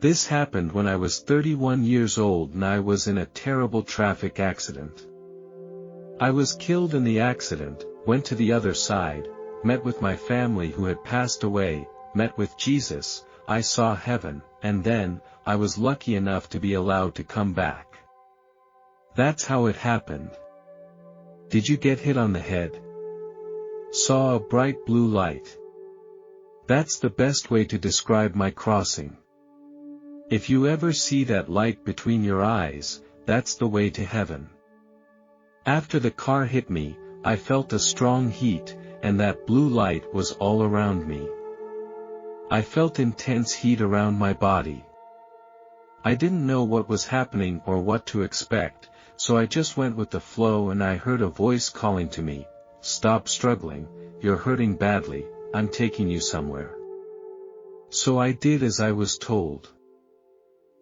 This happened when I was 31 years old and I was in a terrible traffic accident. I was killed in the accident, went to the other side, met with my family who had passed away, met with Jesus, I saw heaven, and then, I was lucky enough to be allowed to come back. That's how it happened. Did you get hit on the head? Saw a bright blue light. That's the best way to describe my crossing. If you ever see that light between your eyes, that's the way to heaven. After the car hit me, I felt a strong heat, and that blue light was all around me. I felt intense heat around my body. I didn't know what was happening or what to expect, so I just went with the flow and I heard a voice calling to me, "Stop struggling, you're hurting badly, I'm taking you somewhere." So I did as I was told.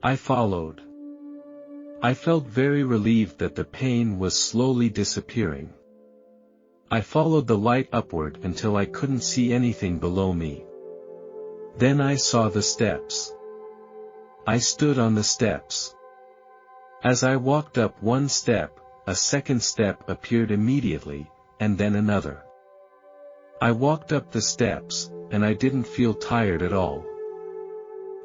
I followed. I felt very relieved that the pain was slowly disappearing. I followed the light upward until I couldn't see anything below me. Then I saw the steps. I stood on the steps. As I walked up one step, a second step appeared immediately, and then another. I walked up the steps, and I didn't feel tired at all.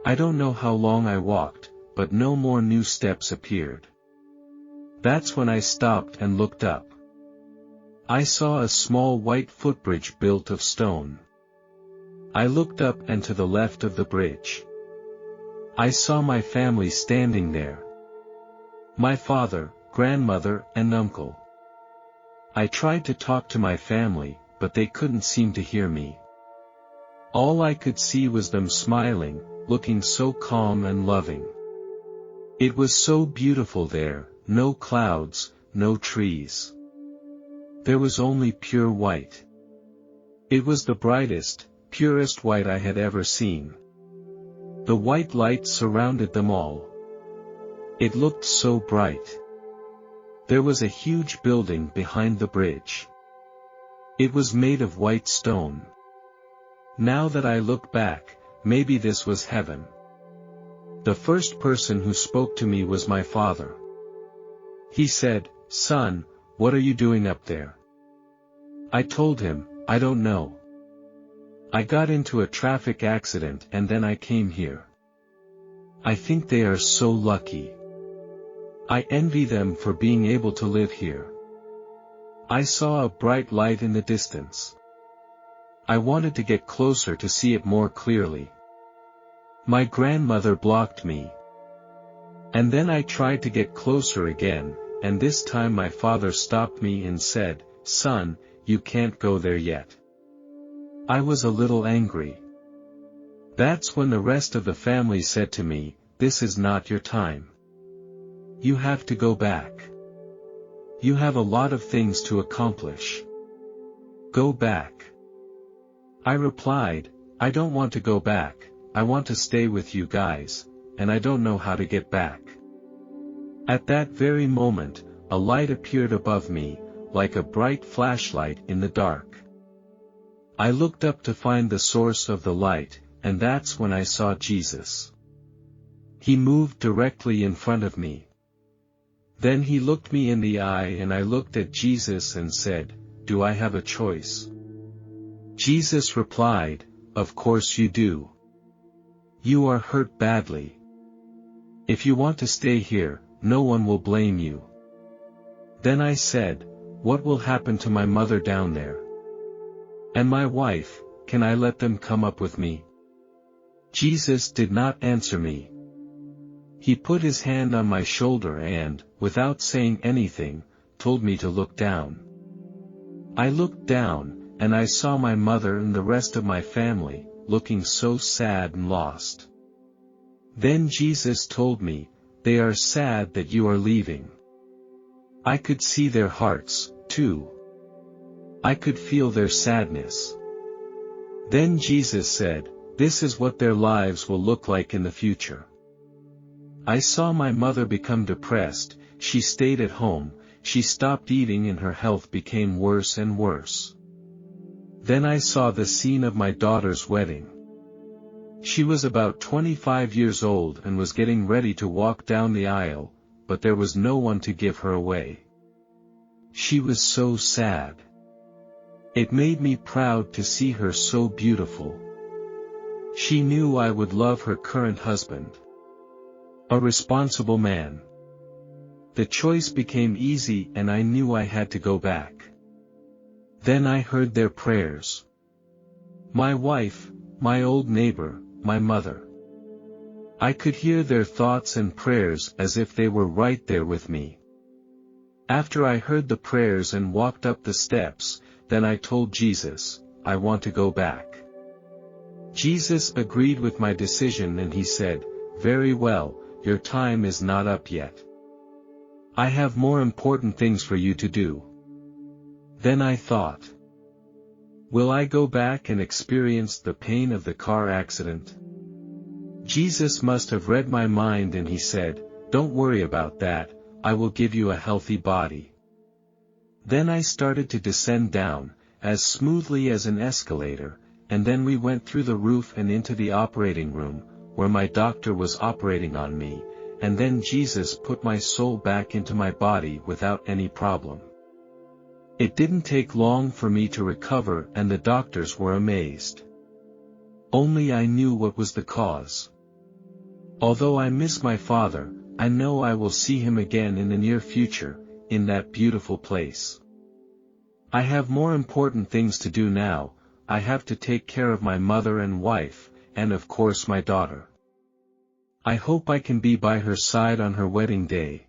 I don't know how long I walked, but no more new steps appeared. That's when I stopped and looked up. I saw a small white footbridge built of stone. I looked up and to the left of the bridge. I saw my family standing there. My father, grandmother, and uncle. I tried to talk to my family, but they couldn't seem to hear me. All I could see was them smiling, looking so calm and loving. It was so beautiful there, no clouds, no trees. There was only pure white. It was the brightest, purest white I had ever seen. The white light surrounded them all. It looked so bright. There was a huge building behind the bridge. It was made of white stone. Now that I look back, maybe this was heaven. The first person who spoke to me was my father. He said, "Son, what are you doing up there?" I told him, "I don't know. I got into a traffic accident and then I came here." I think they are so lucky. I envy them for being able to live here. I saw a bright light in the distance. I wanted to get closer to see it more clearly. My grandmother blocked me. And then I tried to get closer again, and this time my father stopped me and said, "Son, you can't go there yet." I was a little angry. That's when the rest of the family said to me, "This is not your time. You have to go back. You have a lot of things to accomplish. Go back." I replied, "I don't want to go back, I want to stay with you guys, and I don't know how to get back." At that very moment, a light appeared above me, like a bright flashlight in the dark. I looked up to find the source of the light, and that's when I saw Jesus. He moved directly in front of me. Then he looked me in the eye and I looked at Jesus and said, "Do I have a choice?" Jesus replied, "Of course you do. You are hurt badly. If you want to stay here, no one will blame you." Then I said, "What will happen to my mother down there? And my wife, can I let them come up with me?" Jesus did not answer me. He put his hand on my shoulder and, without saying anything, told me to look down. I looked down, and I saw my mother and the rest of my family, looking so sad and lost. Then Jesus told me, "They are sad that you are leaving." I could see their hearts, too. I could feel their sadness. Then Jesus said, "This is what their lives will look like in the future." I saw my mother become depressed, she stayed at home, she stopped eating and her health became worse and worse. Then I saw the scene of my daughter's wedding. She was about 25 years old and was getting ready to walk down the aisle, but there was no one to give her away. She was so sad. It made me proud to see her so beautiful. She knew I would love her current husband. A responsible man. The choice became easy and I knew I had to go back. Then I heard their prayers. My wife, my old neighbor, my mother. I could hear their thoughts and prayers as if they were right there with me. After I heard the prayers and walked up the steps, then I told Jesus, I want to go back. Jesus agreed with my decision and he said, very well, your time is not up yet. I have more important things for you to do. Then I thought, will I go back and experience the pain of the car accident? Jesus must have read my mind and he said, don't worry about that, I will give you a healthy body. Then I started to descend down, as smoothly as an escalator, and then we went through the roof and into the operating room, where my doctor was operating on me, and then Jesus put my soul back into my body without any problem. It didn't take long for me to recover and the doctors were amazed. Only I knew what was the cause. Although I miss my father, I know I will see him again in the near future, in that beautiful place. I have more important things to do now. I have to take care of my mother and wife, and of course my daughter. I hope I can be by her side on her wedding day,